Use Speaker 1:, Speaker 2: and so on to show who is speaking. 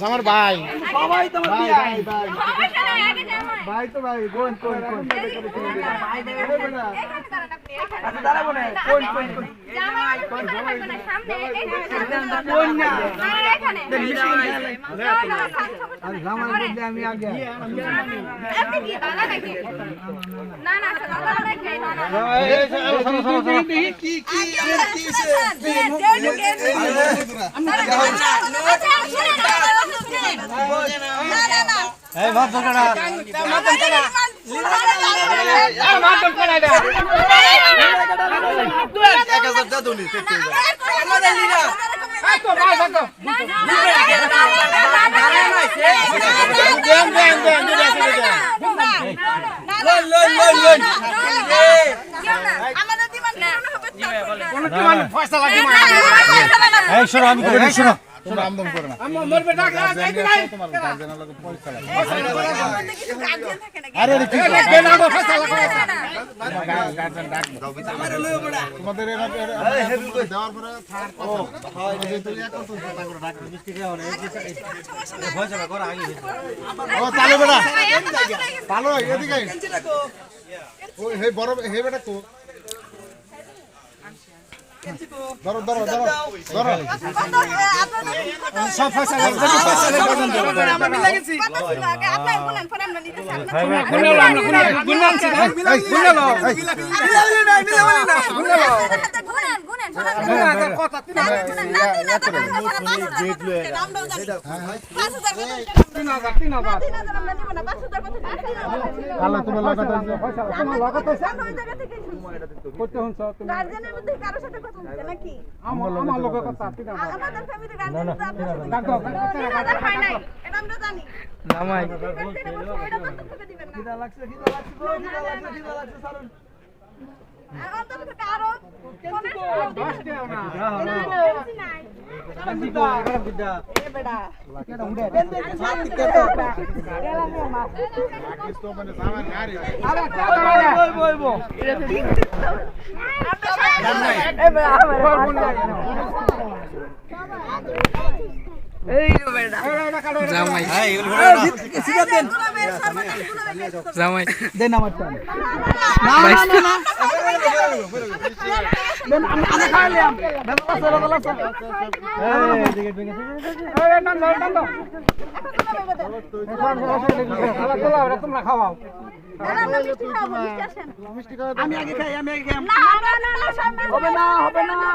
Speaker 1: আমার ভাই
Speaker 2: সবাই তোমার
Speaker 1: ভাই
Speaker 2: ভাই
Speaker 1: ভাই ভাই তো ভাই কোন কোন কোন
Speaker 2: ভাই দেবে না আচ্ছা দাঁড়াবো না কোন কোন কোন
Speaker 3: জামাই কোন সামনে
Speaker 2: কোন না
Speaker 3: এখানে
Speaker 2: আরে জামাই বলতে আমি আগে
Speaker 3: আপনি কি দাদা নাকি না না দাদা নাকি
Speaker 2: কি
Speaker 1: এই ভাব ধরনা
Speaker 3: মাতম করা দা
Speaker 1: 1000 দাও নি
Speaker 3: আমাদের লিডার আতো ভাই আতো আমাদের দিমান না
Speaker 1: কোন দিমান ফয়সালা দিমান এই শোনো আমি কই শোনো শোনো আমদম করে না
Speaker 2: আম্মা মরবে ডাক না যাই নাই
Speaker 1: তোমার গার্জেনের লগে পয়সা লাগে
Speaker 3: কিছু গার্জিয়ান থাকে না
Speaker 1: আরে কি
Speaker 2: বেনা গো ফয়সালা করে
Speaker 1: গার্জেন ডাক দাও আমারে লইও বড়া তোমাদের এরা হেভি করে দেওয়ার পরে থার্ড কথা হয় যে তুই এক করতে চেষ্টা করে ডাক মিষ্টি খাও না এই ফয়সালা করে আগে ও চালু বড়া চালু এদিকে ওই হে বড় হে বেটা তো ধরো ধরো ধরো ধরো সব ফয়সালা
Speaker 2: আমরা মিলে গেছি
Speaker 3: আপনার বলেন পরে আমরা নিতে চাই
Speaker 2: গুননাছি গুননালো
Speaker 3: গুনেন
Speaker 2: কথা
Speaker 1: আল্লাহ তোমার লাগা
Speaker 2: করতে হন সব তুমি
Speaker 3: গার্জেনের মধ্যে কারোর সাথে কথা হচ্ছে নাকি
Speaker 2: আমার লোক কথা তিন
Speaker 3: আমাদের ফ্যামিলি গার্জেন তো আপনার সাথে
Speaker 2: ডাক দাও
Speaker 3: হয় নাই এটা আমরা জানি
Speaker 2: নামাই
Speaker 3: এটা কত দিবেন না
Speaker 2: লাগছে সারুন
Speaker 3: আর অন্তত কারো কোন
Speaker 2: জামাই দেন আমারটা আমি খাইলাম তোমরা খাওয়াও
Speaker 3: মিষ্টি আসেন
Speaker 2: আমি আগে খাই
Speaker 3: না না না সামনে
Speaker 2: হবে না